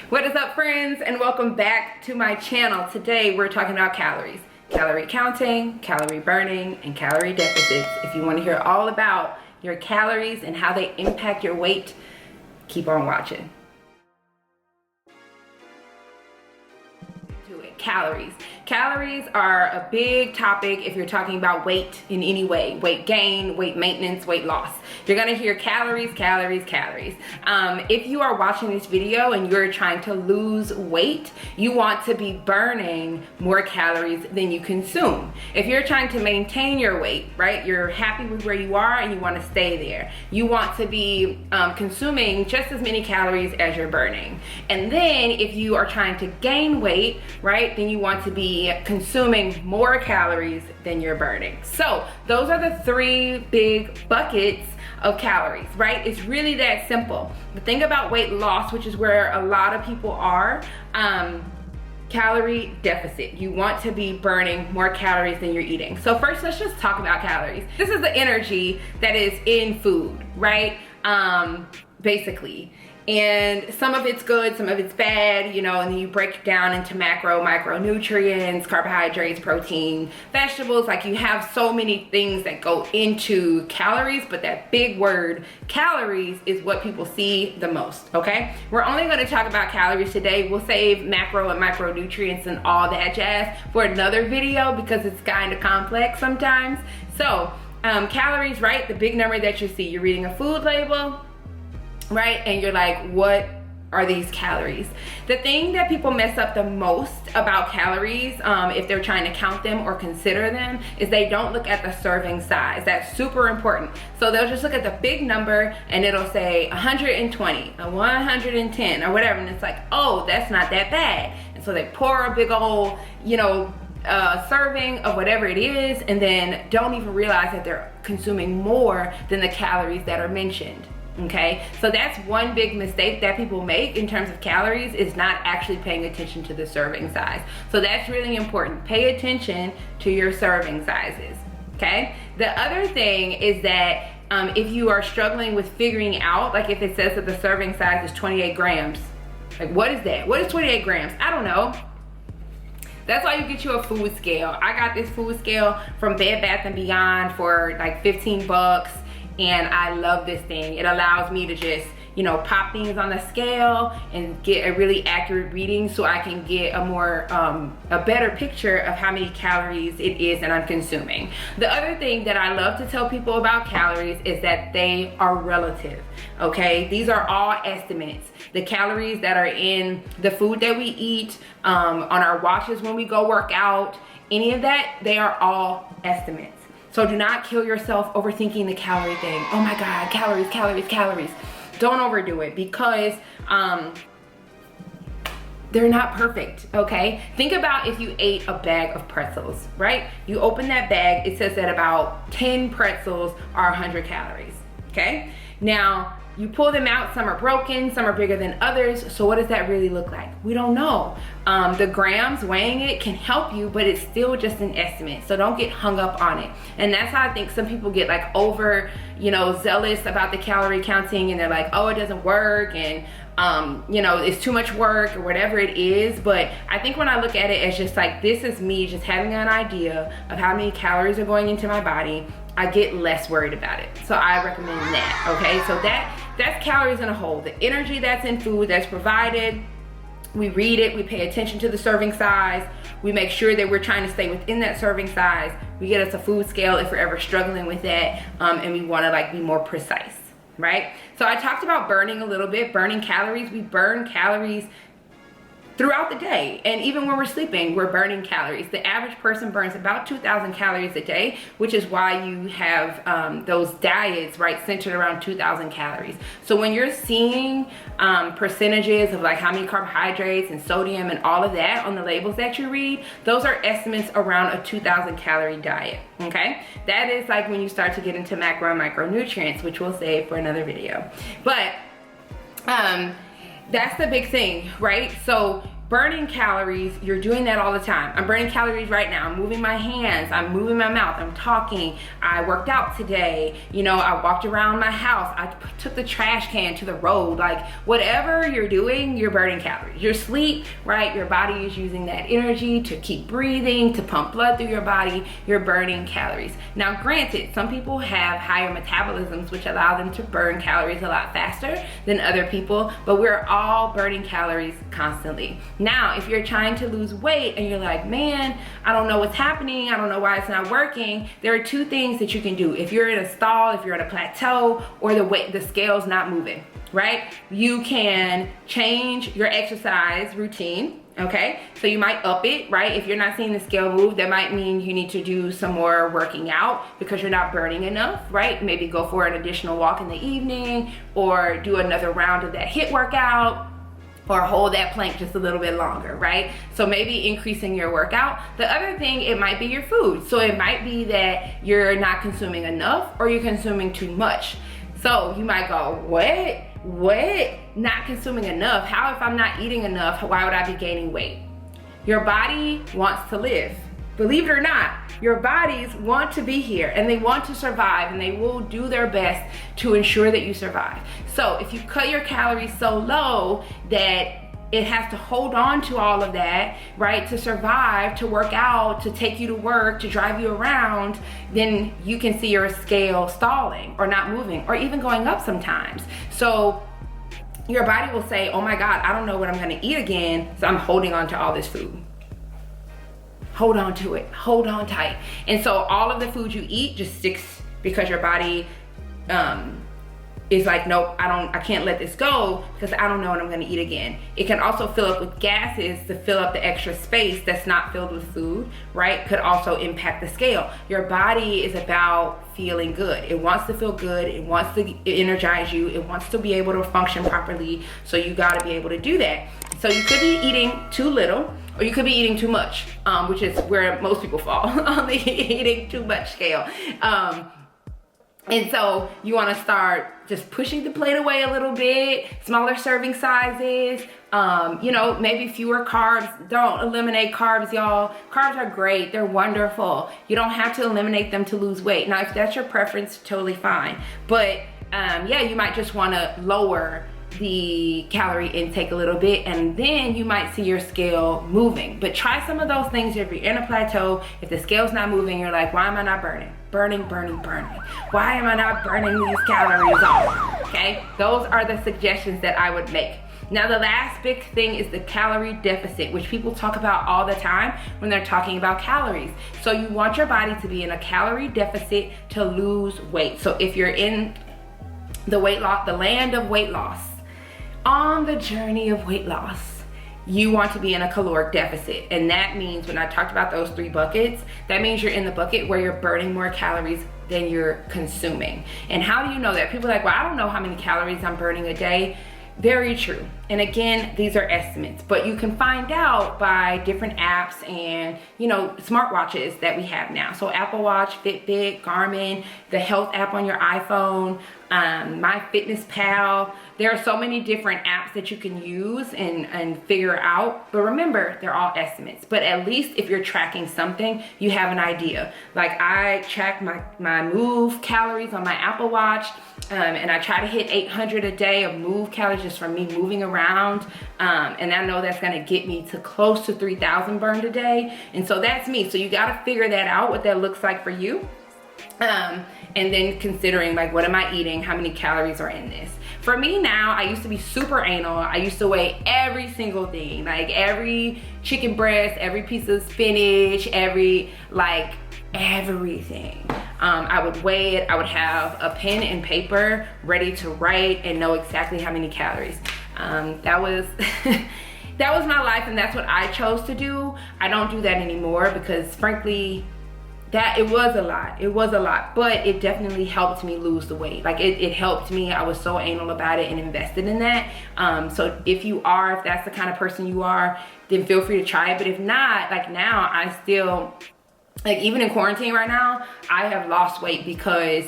What is up, friends, and welcome back to my channel. Today we're talking about calories, calorie counting, calorie burning, and calorie deficits. If you want to hear all about your calories and how they impact your weight, keep on watching. Calories. Calories are a big topic if you're talking about weight in any way. Weight gain, weight maintenance, weight loss. You're gonna hear calories, calories, calories. If you are watching this video and you're trying to lose weight, you want to be burning more calories than you consume. If you're trying to maintain your weight, right, you're happy with where you are and you want to stay there, you want to be consuming just as many calories as you're burning. And then if you are trying to gain weight, right, then you want to be consuming more calories than you're burning. So those are the three big buckets of calories, right? It's really that simple. The thing about weight loss, which is where a lot of people are, calorie deficit. You want to be burning more calories than you're eating. So first, let's just talk about calories. This is the energy that is in food, right? Basically. And some of it's good, some of it's bad, you know, and then you break it down into macro, micronutrients, carbohydrates, protein, vegetables. Like, you have so many things that go into calories, but that big word, calories, is what people see the most, okay? We're only gonna talk about calories today. We'll save macro and micronutrients and all that jazz for another video because it's kind of complex sometimes. So, calories, right? The big number that you see. You're reading a food label, right? And you're like, what are these calories? The thing that people mess up the most about calories, if they're trying to count them or consider them, is they don't look at the serving size. That's super important. So they'll just look at the big number and it'll say 120, 110, or whatever. And it's like, oh, that's not that bad. And so they pour a big old, you know, serving of whatever it is, and then don't even realize that they're consuming more than the calories that are mentioned. Okay, so that's one big mistake that people make in terms of calories, is not actually paying attention to the serving size. So that's really important. Pay attention to your serving sizes. Okay, the other thing is that if you are struggling with figuring out, like if it says that the serving size is 28 grams, like what is that? What is 28 grams? I don't know. That's why you get you a food scale. I got this food scale from Bed Bath & Beyond for like 15 bucks. And I love this thing. It allows me to just, you know, pop things on the scale and get a really accurate reading, so I can get a more, a better picture of how many calories it is that I'm consuming. The other thing that I love to tell people about calories is that they are relative, okay? These are all estimates. The calories that are in the food that we eat, on our watches when we go work out, any of that, they are all estimates. So do not kill yourself overthinking the calorie thing. Oh my God, calories, calories, calories. Don't overdo it, because they're not perfect, okay? Think about if you ate a bag of pretzels, right? You open that bag, it says that about 10 pretzels are 100 calories, okay? Now, you pull them out, some are broken, some are bigger than others, so what does that really look like? We don't know. The grams, weighing it can help you, but it's still just an estimate, so don't get hung up on it. And that's how I think some people get like over, you know, zealous about the calorie counting, and they're like, oh, it doesn't work, and you know, it's too much work, or whatever it is. But I think when I look at it as just like, this is me just having an idea of how many calories are going into my body, I get less worried about it. So I recommend that, okay? So that's calories in a whole. The energy that's in food that's provided, we read it, we pay attention to the serving size, we make sure that we're trying to stay within that serving size, we get us a food scale if we're ever struggling with that, and we wanna like be more precise, right? So I talked about burning a little bit, burning calories. We burn calories throughout the day, and even when we're sleeping, we're burning calories. The average person burns about 2,000 calories a day, which is why you have those diets, right, centered around 2,000 calories. So when you're seeing percentages of like how many carbohydrates and sodium and all of that on the labels that you read, those are estimates around a 2,000 calorie diet, okay? That is like when you start to get into macro and micronutrients, which we'll save for another video. But that's the big thing, right? So burning calories, you're doing that all the time. I'm burning calories right now. I'm moving my hands, I'm moving my mouth, I'm talking, I worked out today, you know, I walked around my house, I took the trash can to the road. Like whatever you're doing, you're burning calories. Your sleep, right? Your body is using that energy to keep breathing, to pump blood through your body. You're burning calories. Now granted, some people have higher metabolisms, which allow them to burn calories a lot faster than other people, but we're all burning calories constantly. Now, if you're trying to lose weight and you're like, man, I don't know what's happening, I don't know why it's not working, there are two things that you can do. If you're in a stall, if you're at a plateau, or the scale's not moving, right? You can change your exercise routine. Okay, so you might up it, right? If you're not seeing the scale move, that might mean you need to do some more working out because you're not burning enough, right? Maybe go for an additional walk in the evening, or do another round of that HIIT workout, or hold that plank just a little bit longer, right? So maybe increasing your workout. The other thing, it might be your food. So it might be that you're not consuming enough or you're consuming too much. So you might go, what? Not consuming enough? How if I'm not eating enough, why would I be gaining weight? Your body wants to live. Believe it or not, your bodies want to be here and they want to survive, and they will do their best to ensure that you survive. So if you cut your calories so low that it has to hold on to all of that, right, to survive, to work out, to take you to work, to drive you around, then you can see your scale stalling or not moving or even going up sometimes. So your body will say, oh my God, I don't know what I'm gonna eat again, so I'm holding on to all this food. Hold on to it, hold on tight. And so all of the food you eat just sticks because your body is like, nope, I can't let this go because I don't know what I'm gonna eat again. It can also fill up with gases to fill up the extra space that's not filled with food, right? Could also impact the scale. Your body is about feeling good. It wants to feel good. It wants to energize you. It wants to be able to function properly. So you gotta be able to do that. So you could be eating too little, or you could be eating too much, which is where most people fall on the eating too much scale. And so you want to start just pushing the plate away a little bit, smaller serving sizes, you know, maybe fewer carbs. Don't eliminate carbs, y'all. Carbs are great. They're wonderful. You don't have to eliminate them to lose weight. Now, if that's your preference, totally fine. But yeah, you might just want to lower the calorie intake a little bit, and then you might see your scale moving. But try some of those things. If you're in a plateau, if the scale's not moving, you're like, why am I not burning? Burning. Why am I not burning these calories off? Okay, those are the suggestions that I would make. Now, the last big thing is the calorie deficit, which people talk about all the time when they're talking about calories. So you want your body to be in a calorie deficit to lose weight. So if you're in the weight loss, the land of weight loss, on the journey of weight loss, you want to be in a caloric deficit. And that means, when I talked about those 3 buckets, that means you're in the bucket where you're burning more calories than you're consuming. And how do you know that? People are like, well, I don't know how many calories I'm burning a day. Very true. And again, these are estimates, but you can find out by different apps and, you know, smartwatches that we have now. So Apple Watch, Fitbit, Garmin, the health app on your iPhone, MyFitnessPal. There are so many different apps that you can use and figure out. But remember, they're all estimates. But at least if you're tracking something, you have an idea. Like I track my move calories on my Apple Watch, and I try to hit 800 a day of move calories just from me moving around. And I know that's gonna get me to close to 3,000 burned a day. And so that's me. So you gotta figure that out, what that looks like for you. And then considering, like, what am I eating? How many calories are in this? For me now, I used to be super anal. I used to weigh every single thing, like every chicken breast, every piece of spinach, everything. I would weigh it. I would have a pen and paper ready to write and know exactly how many calories. That was that was my life, and that's what I chose to do. I don't do that anymore because, frankly, it was a lot, but it definitely helped me lose the weight. Like it helped me. I was so anal about it and invested in that. So if that's the kind of person you are, then feel free to try it. But if not, like now, I still, like even in quarantine right now, I have lost weight because,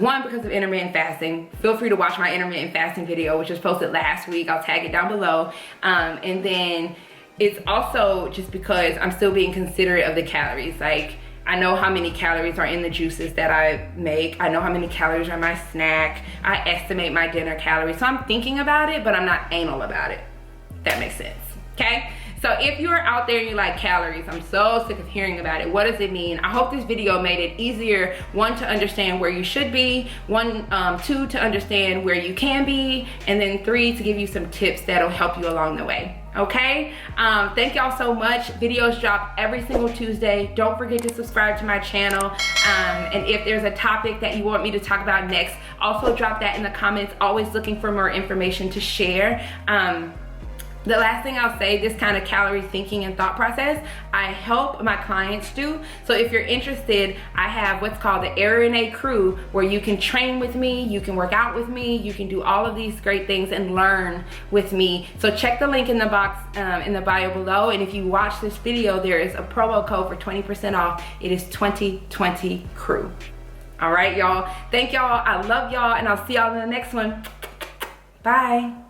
one, because of intermittent fasting. Feel free to watch my intermittent fasting video, which was posted last week. I'll tag it down below. And then it's also just because I'm still being considerate of the calories. Like, I know how many calories are in the juices that I make. I know how many calories are in my snack. I estimate my dinner calories. So I'm thinking about it, but I'm not anal about it. If that makes sense, okay? So if you're out there and you like calories, I'm so sick of hearing about it. What does it mean? I hope this video made it easier, one, to understand where you should be, two, to understand where you can be, and then three, to give you some tips that'll help you along the way. Okay, thank y'all so much. Videos drop every single Tuesday. Don't forget to subscribe to my channel, and if there's a topic that you want me to talk about next, also drop that in the comments. Always looking for more information to share. The last thing I'll say, this kind of calorie thinking and thought process, I help my clients do. So if you're interested, I have what's called the Airee Renee crew, where you can train with me, you can work out with me, you can do all of these great things and learn with me. So check the link in the box in the bio below, and if you watch this video, there is a promo code for 20% off. It is 2020 crew. All right, y'all. Thank y'all. I love y'all, and I'll see y'all in the next one. Bye.